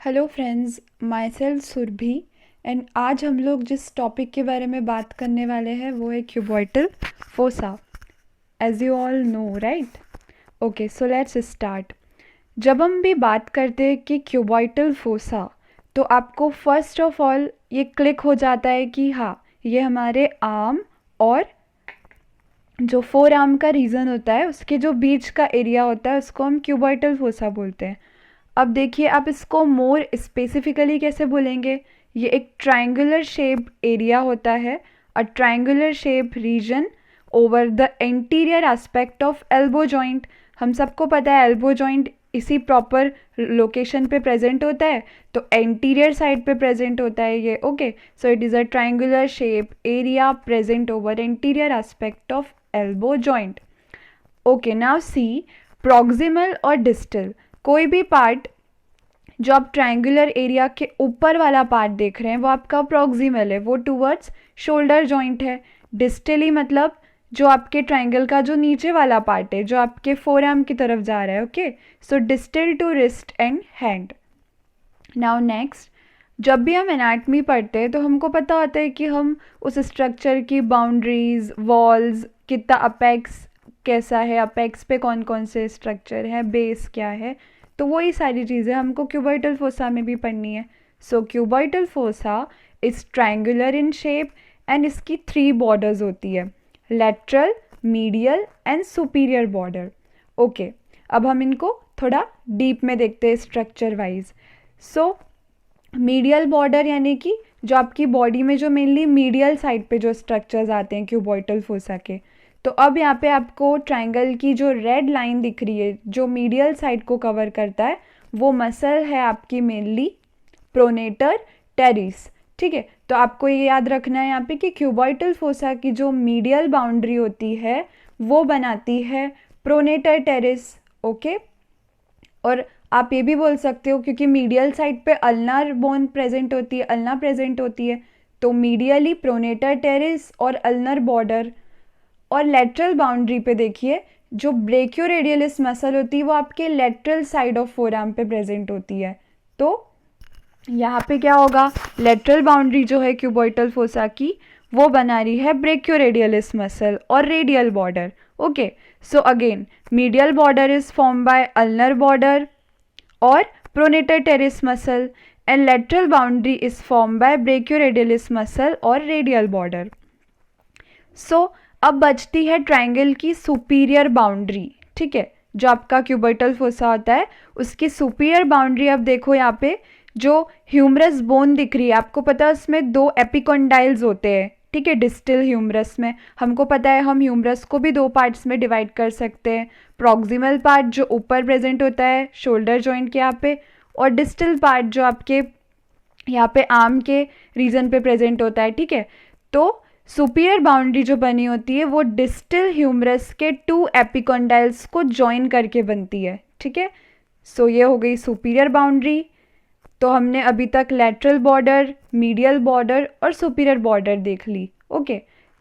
Hello friends, myself Surabhi. And आज हम लोग जिस टॉपिक के बारे में बात करने वाले हैं वो है cubital fossa. As you all know, right? Okay, so let's start. जब हम भी बात करते हैं कि क्यूबॉइटल फोसा, तो आपको फर्स्ट ऑफ ऑल ये क्लिक हो जाता है कि हाँ, ये हमारे आर्म और जो फोर आर्म का रीजन होता है उसके जो बीच का एरिया होता है उसको हम क्यूबॉइटल फोसा बोलते हैं। अब देखिए, आप इसको मोर स्पेसिफिकली कैसे बोलेंगे। ये एक ट्रायंगुलर शेप एरिया होता है, a triangular shape region over the anterior aspect of elbow joint. हम सबको पता है एल्बो जॉइंट इसी प्रॉपर लोकेशन पे प्रेजेंट होता है, तो एंटीरियर साइड पे प्रेजेंट होता है ये। Okay, so it is a triangular shape area present over anterior aspect of elbow joint. Okay, now see, proximal और डिस्टल, कोई भी पार्ट जो आप ट्रायंगुलर एरिया के ऊपर वाला पार्ट देख रहे हैं वो आपका प्रॉक्सिमल है, वो टूवर्ड्स शोल्डर जॉइंट है। डिस्टली मतलब जो आपके ट्रायंगल का जो नीचे वाला पार्ट है, जो आपके फोर आर्म की तरफ जा रहा है। Okay, so distal to wrist and hand. Now next, जब भी हम एनाटमी पढ़ते हैं तो हमको पता होता है कि हम उस स्ट्रक्चर की बाउंड्रीज, वॉल्स, कितना अपेक्स कैसा है, अपेक्स पे कौन कौन से स्ट्रक्चर है, बेस क्या है, तो वही सारी चीज़ें हमको क्यूबॉइटल फोसा में भी पढ़नी है। So cubital fossa is triangular in shape and इसकी 3 बॉर्डर्स होती है, lateral, medial and superior border. Okay, अब हम इनको थोड़ा डीप में देखते हैं structure wise. So medial border यानी कि जो आपकी बॉडी में जो मेनली मीडियल साइड पे जो स्ट्रक्चर्स आते हैं क्यूबॉइटल फोसा के, तो अब यहाँ पे आपको ट्रायंगल की जो रेड लाइन दिख रही है जो मीडियल साइड को कवर करता है, वो मसल है आपकी मेनली प्रोनेटर टेरिस। ठीक है, तो आपको ये याद रखना है यहाँ पे कि क्यूबॉइटल फोसा की जो मीडियल बाउंड्री होती है वो बनाती है प्रोनेटर टेरिस। ओके, और आप ये भी बोल सकते हो क्योंकि मीडियल साइड पे अल्नार बोन प्रेजेंट होती है, अल्ना प्रेजेंट होती है, तो मीडियली प्रोनेटर टेरिस और अल्नर बॉर्डर। और लेटरल बाउंड्री पे देखिए, जो ब्रेकियोरेडियलिस मसल होती है वो आपके लेटरल साइड ऑफ फोरआर्म पे प्रेजेंट होती है। तो यहाँ पे क्या होगा, लेटरल बाउंड्री जो है क्यूबॉइटल फोसा की वो बना रही है ब्रेकियोरेडियलिस मसल और radial border. Okay, so again medial border is form by ulnar border और pronator teres muscle and lateral boundary is form by brachioradialis muscle और रेडियल बॉर्डर। सो अब बचती है ट्रायंगल की सुपीरियर बाउंड्री। ठीक है, जो आपका क्यूबॉइटल फोसा होता है उसकी सुपीरियर बाउंड्री। अब देखो यहाँ पे जो ह्यूमरस बोन दिख रही है, आपको पता है उसमें 2 एपिकॉन्डाइल्स होते हैं। ठीक है, डिस्टल ह्यूमरस में हमको पता है हम ह्यूमरस को भी 2 पार्ट्स में डिवाइड कर सकते हैं, प्रॉक्सिमल पार्ट जो ऊपर प्रेजेंट होता है शोल्डर जॉइंट के यहाँ पे, और डिस्टल पार्ट जो आपके यहाँ पे आर्म के रीजन पे प्रेजेंट होता है। ठीक है, तो सुपीरियर बाउंड्री जो बनी होती है वो डिस्टल ह्यूमरस के 2 एपिकॉन्डाइल्स को ज्वाइन करके बनती है। ठीक है, सो ये हो गई सुपीरियर बाउंड्री। तो हमने अभी तक लेटरल बॉर्डर, मीडियल बॉर्डर और सुपीरियर बॉर्डर देख ली। ओके,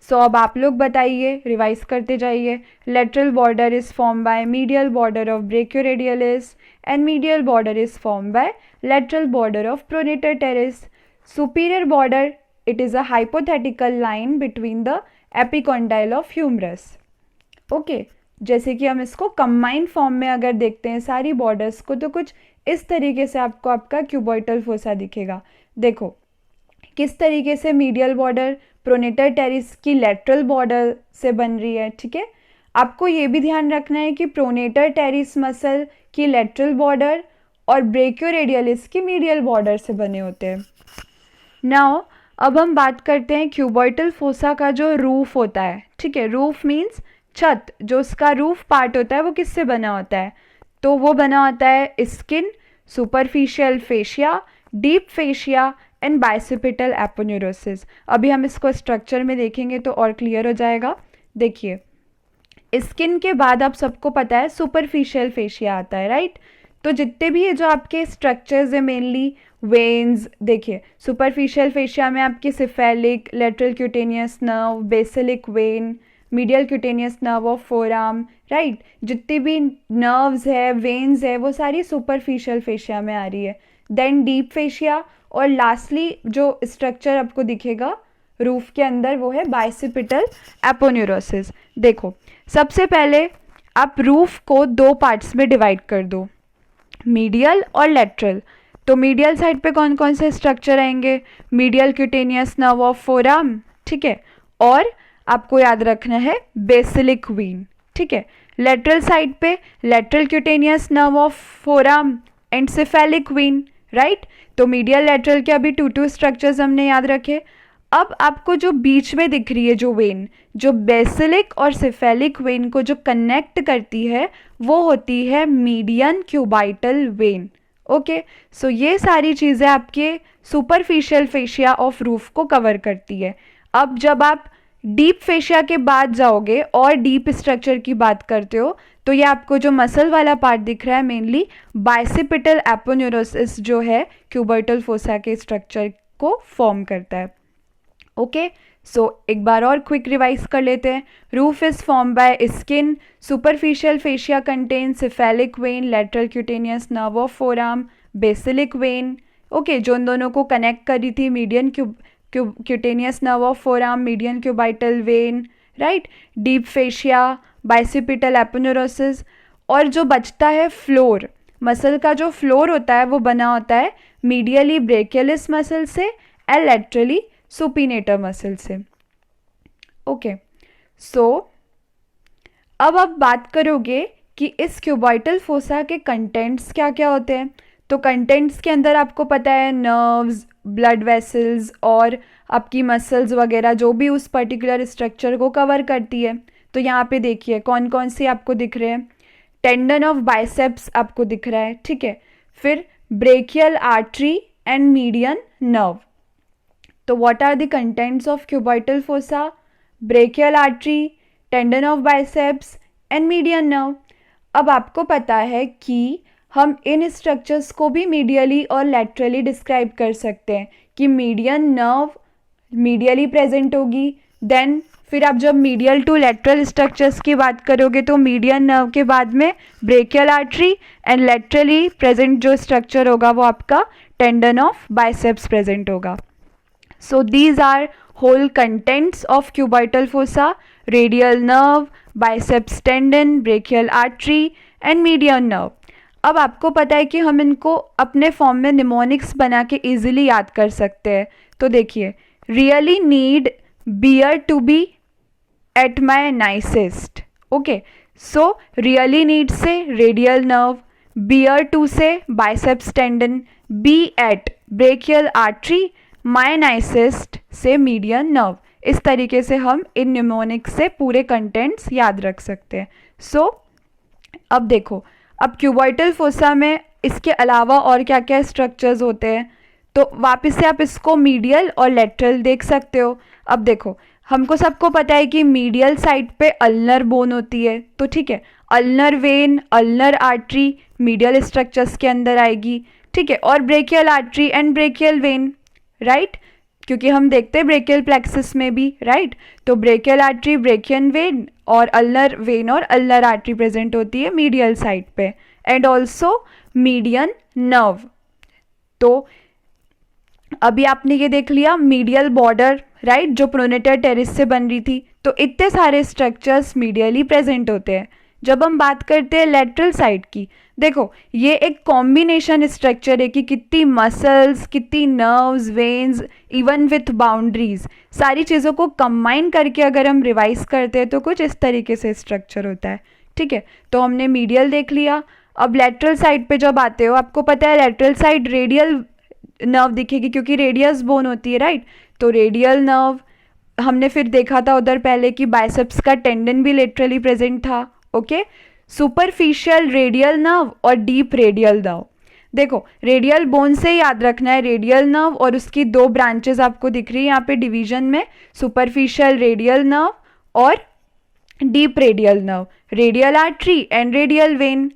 सो अब आप लोग बताइए, रिवाइज करते जाइए। Lateral border is form bye medial border of ब्रेकियोरेडियलिस and medial border is form bye lateral border of pronator teres. Superior border, it is a hypothetical line between the epicondyle of humerus. Okay, जैसे कि हम इसको combined form में अगर देखते हैं सारी borders को, तो कुछ इस तरीके से आपको आपका क्यूबॉइटल फोसा दिखेगा। देखो किस तरीके से मीडियल बॉर्डर प्रोनेटर टेरिस की लेटरल बॉर्डर से बन रही है। ठीक है, आपको ये भी ध्यान रखना है कि प्रोनेटर टेरिस मसल की लेटरल बॉर्डर और ब्रेकियोरेडियलिस की मीडियल बॉर्डर से बने होते हैं। नाउ अब हम बात करते हैं क्यूबॉइटल फोसा का जो रूफ होता है। ठीक है, रूफ मीन्स छत, जो उसका रूफ पार्ट होता है वो किससे बना होता है, तो वो बना होता है skin, superficial fascia, deep fascia and bicipital aponeurosis. अभी हम इसको स्ट्रक्चर में देखेंगे तो और क्लियर हो जाएगा। देखिए, स्किन के बाद आप सबको पता है सुपरफिशियल फेशिया आता है, राइट? तो जितने भी ये जो आपके स्ट्रक्चर्स है मेनली वेन्स, देखिए सुपरफिशियल फेशिया में आपकी cephalic, lateral cutaneous nerve, basilic vein, medial cutaneous nerve of forearm, right. जितनी भी नर्व्स है, वेन्स है, वो सारी सुपरफिशियल फेशिया में आ रही है। देन डीप फेशिया, और लास्टली जो स्ट्रक्चर आपको दिखेगा रूफ के अंदर वो है बाइसिपिटल एपोन्यूरोसिस। देखो, सबसे पहले आप रूफ को दो पार्ट्स में डिवाइड कर दो, मीडियल और लेटरल। तो मीडियल साइड पे कौन कौन से स्ट्रक्चर आएंगे? Medial cutaneous nerve of forearm, ठीक है, और आपको याद रखना है बेसिलिक वेन, ठीक है। लेटरल साइड पे lateral cutaneous nerve of forearm and cephalic vein, right. तो मीडियल लेटरल के अभी टू स्ट्रक्चर्स हमने याद रखे। अब आपको जो बीच में दिख रही है जो वेन, जो बेसिलिक और सेफेलिक वेन को जो कनेक्ट करती है, वो होती है मीडियन क्यूबाइटल वेन। ओके, सो ये सारी चीज़ें आपके सुपरफिशियल फेशिया ऑफ रूफ को कवर करती है। अब जब आप डीप फेशिया के बाद जाओगे और डीप स्ट्रक्चर की बात करते हो, तो ये आपको जो मसल वाला पार्ट दिख रहा है मेनली बाइसिपिटल एपोन्यूरोसिस जो है क्यूबर्टल फोसा के स्ट्रक्चर को फॉर्म करता है। ओके, सो एक बार और क्विक रिवाइज कर लेते हैं। Roof is form by skin, superficial fascia contain cephalic vein, lateral cutaneous nerve of forearm, basilic vein, okay, जो इन दोनों को कनेक्ट करी थी median cutaneous nerve of forearm, median cubital when, right. Deep fascia, bicipital aponeurosis, और जो बचता है floor, muscle का जो फ्लोर होता है वो बना होता है मीडियली ब्रेकियलिस मसल से एंड लेटरली सुपिनेटर मसल से। ओके, सो अब आप बात करोगे कि इस क्यूबॉइटल फोसा के कंटेंट्स क्या क्या होते हैं। तो कंटेंट्स के अंदर आपको पता है नर्व्स, ब्लड वेसल्स और आपकी मसल्स वगैरह जो भी उस पर्टिकुलर स्ट्रक्चर को कवर करती है। तो यहाँ पे देखिए कौन कौन से आपको दिख रहे हैं। टेंडन ऑफ बाइसेप्स आपको दिख रहा है, ठीक है। फिर brachial artery and median nerve. तो what are the contents of cubital fossa? Brachial artery, tendon of biceps and median nerve. अब आपको पता है कि हम इन स्ट्रक्चर्स को भी मीडियली और लेटरली डिस्क्राइब कर सकते हैं कि मीडियन नर्व मीडियली प्रेजेंट होगी, देन फिर आप जब मीडियल टू लेटरल स्ट्रक्चर्स की बात करोगे तो मीडियन नर्व के बाद में brachial artery and laterally present जो स्ट्रक्चर होगा वो आपका टेंडन ऑफ बाइसेप्स प्रेजेंट होगा। So these are whole contents of cubital fossa: radial nerve, biceps tendon, brachial artery and median nerve. अब आपको पता है कि हम इनको अपने फॉर्म में निमोनिक्स बना के इजीली याद कर सकते हैं। तो देखिए, really need beer to be at my nicest. Okay, so really need say radial nerve, beer to say biceps tendon, be at brachial artery, my nicest say median nerve. इस तरीके से हम इन निमोनिक्स से पूरे कंटेंट्स याद रख सकते हैं। सो अब देखो, अब क्यूबॉइटल फोसा में इसके अलावा और क्या क्या स्ट्रक्चर्स होते हैं, तो वापस से आप इसको मीडियल और लेटरल देख सकते हो। अब देखो, हमको सबको पता है कि मीडियल साइड पे अल्नर बोन होती है, तो ठीक है, ulnar when, ulnar artery medial structures के अंदर आएगी, ठीक है, और brachial artery and brachial vein, right, क्योंकि हम देखते हैं ब्रेकियल प्लेक्सस में भी, राइट। तो ब्रेकियल आर्टरी, ब्रेकियन वेन और अल्नर वेन और अल्नर आर्टरी प्रेजेंट होती है मीडियल साइड पे, एंड ऑल्सो मीडियन नर्व। तो अभी आपने ये देख लिया मीडियल बॉर्डर, राइट, जो प्रोनेटर टेरिस से बन रही थी। तो इतने सारे स्ट्रक्चर्स मीडियली प्रेजेंट होते हैं। जब हम बात करते हैं लेटरल साइड की, देखो ये एक कॉम्बिनेशन स्ट्रक्चर है कि कितनी मसल्स, कितनी nerves, veins, even with boundaries, सारी चीज़ों को कंबाइन करके अगर हम रिवाइज करते हैं तो कुछ इस तरीके से स्ट्रक्चर होता है, ठीक है। तो हमने मीडियल देख लिया। अब लेटरल साइड पे जब आते हो, आपको पता है लेटरल साइड रेडियल नर्व दिखेगी क्योंकि रेडियस बोन होती है, राइट। तो रेडियल नर्व हमने फिर देखा था उधर पहले कि बाइसेप्स का टेंडन भी लेटरली प्रेजेंट था। ओके, सुपरफिशियल रेडियल नर्व और डीप रेडियल नर्व। देखो, रेडियल बोन से याद रखना है रेडियल नर्व, और उसकी दो ब्रांचेस आपको दिख रही है यहाँ पे डिवीजन में, सुपरफिशियल रेडियल नर्व और deep radial nerve, radial artery and radial when.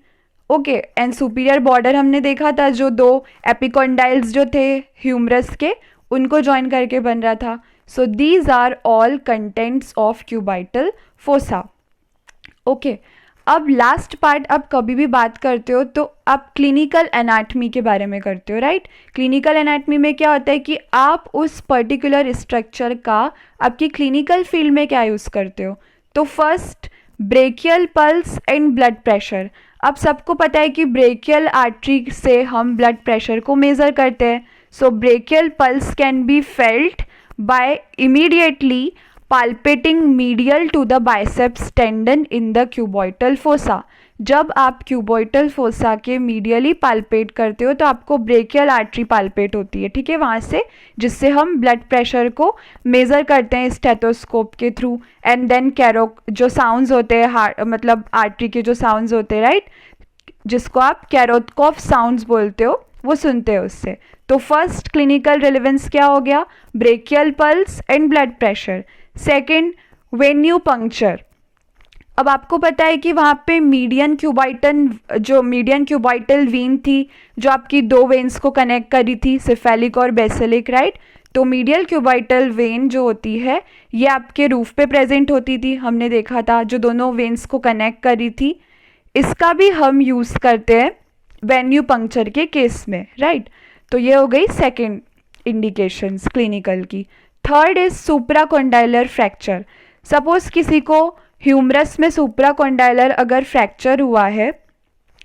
Okay, and superior border हमने देखा था, जो दो एपिकॉन्डाइल्स जो थे ह्यूमरस के, उनको ज्वाइन करके बन रहा था। So these are all contents of cubital fossa. Okay, अब लास्ट पार्ट, अब कभी भी बात करते हो तो आप क्लिनिकल एनाटमी के बारे में करते हो, राइट। क्लिनिकल एनाटमी में क्या होता है कि आप उस पर्टिकुलर स्ट्रक्चर का आपकी क्लिनिकल फील्ड में क्या यूज़ करते हो। तो first, brachial pulse and blood pressure. अब सबको पता है कि ब्रेकियल आर्टरी से हम ब्लड प्रेशर को मेज़र करते हैं। So brachial pulse can be felt by immediately palpating medial to the biceps tendon in the cuboidal fossa। जब आप क्यूबोइटल फोसा के मीडियली पाल्पेट करते हो तो आपको ब्रेकियल आर्टरी पाल्पेट होती है, ठीक है, वहाँ से, जिससे हम ब्लड प्रेशर को मेज़र करते हैं स्टेथोस्कोप के थ्रू। एंड देन कैरो जो साउंड्स होते हैं, मतलब आर्टरी के जो साउंड्स होते हैं, राइट, जिसको आप कैरोटकॉफ साउंड्स बोलते हो, वो सुनते हो उससे। तो फर्स्ट क्लिनिकल रिलेवेंस क्या हो गया, brachial pulse and blood pressure. Second, venue puncture. अब आपको पता है कि वहाँ पे मीडियन क्यूबाइटल वेन थी जो आपकी दो वेन्स को कनेक्ट करी थी, सिफेलिक और बेसिलिक, राइट। तो मीडियल क्यूबाइटल वेन जो होती है ये आपके रूफ पे प्रेजेंट होती थी, हमने देखा था, जो दोनों वेन्स को कनेक्ट करी थी। इसका भी हम यूज़ करते हैं वेन्यू पंक्चर के केस में, राइट। तो ये हो गई सेकेंड इंडिकेशंस क्लिनिकल की। Third is supracondylar fracture. Suppose किसी को ह्यूमरस में सुप्राकोंडाइलर अगर फ्रैक्चर हुआ है,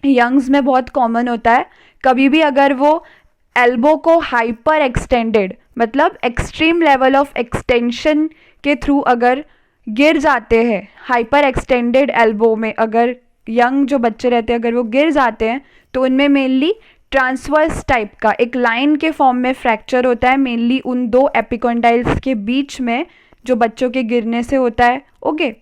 यंग्स में बहुत कॉमन होता है, कभी भी अगर वो एल्बो को हाइपर एक्सटेंडेड, मतलब एक्सट्रीम लेवल ऑफ एक्सटेंशन के थ्रू अगर गिर जाते हैं, हाइपर एक्सटेंडेड एल्बो में अगर यंग जो बच्चे रहते हैं अगर वो गिर जाते हैं, तो उनमें मेनली ट्रांसवर्स टाइप का एक लाइन के फॉर्म में फ्रैक्चर होता है, मेनली उन दो एपिकोंडाइल्स के बीच में जो बच्चों के गिरने से होता है। ओके,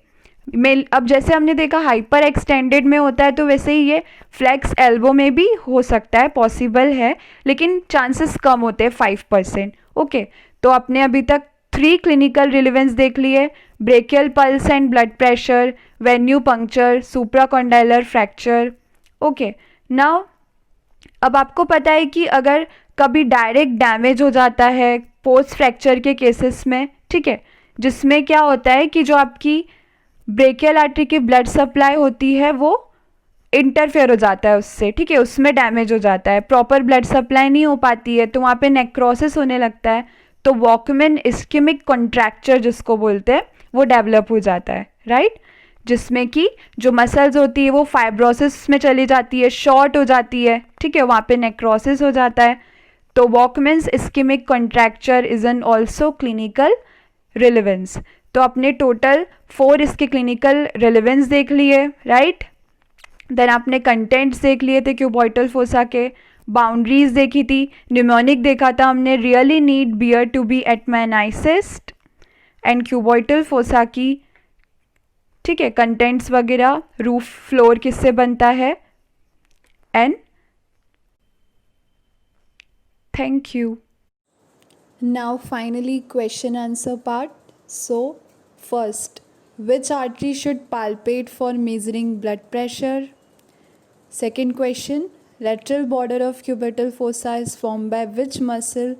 अब जैसे हमने देखा हाइपर एक्सटेंडेड में होता है, तो वैसे ही ये फ्लेक्स एल्बो में भी हो सकता है, पॉसिबल है, लेकिन चांसेस कम होते हैं, 5%। ओके, तो आपने अभी तक 3 क्लिनिकल रिलेवेंस देख लिए, brachial pulse and blood pressure, venue puncture, supracondylar fracture. Okay, now अब आपको पता है कि अगर कभी डायरेक्ट डैमेज हो जाता है पोस्ट फ्रैक्चर के केसेस में, ठीक है, जिसमें क्या होता है कि जो आपकी ब्रेकियल आर्टरी की ब्लड सप्लाई होती है वो इंटरफेयर हो जाता है उससे, ठीक है, उसमें डैमेज हो जाता है, प्रॉपर ब्लड सप्लाई नहीं हो पाती है, तो वहाँ पे नेक्रोसिस होने लगता है, तो वॉकमैन इस्केमिक कॉन्ट्रैक्चर जिसको बोलते हैं वो डेवलप हो जाता है, राइट, जिसमें कि जो मसल्स होती है वो फाइब्रोसिस में चली जाती है, शॉर्ट हो जाती है, ठीक है, वहाँ पे नेक्रोसिस हो जाता है। तो Volkmann's ischaemic contracture is an also clinical relevance. तो अपने टोटल 4 इसके क्लिनिकल रिलेवेंस देख लिए, राइट। देन आपने कंटेंट्स देख लिए थे क्यूबॉइटल फोसा के, बाउंड्रीज देखी थी, न्यूमोनिक देखा था हमने, really need beer to be at my nicest, and cubital fossa की, ठीक है, कंटेंट्स वगैरह, रूफ फ्लोर किससे बनता है, and thank you. Now finally question answer part. So first, which artery should palpate for measuring blood pressure? Second question, lateral border of cubital fossa is formed by which muscle?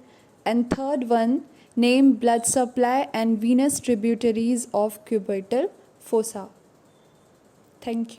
And third one, name blood supply and venous tributaries of cubital fossa. Thank you.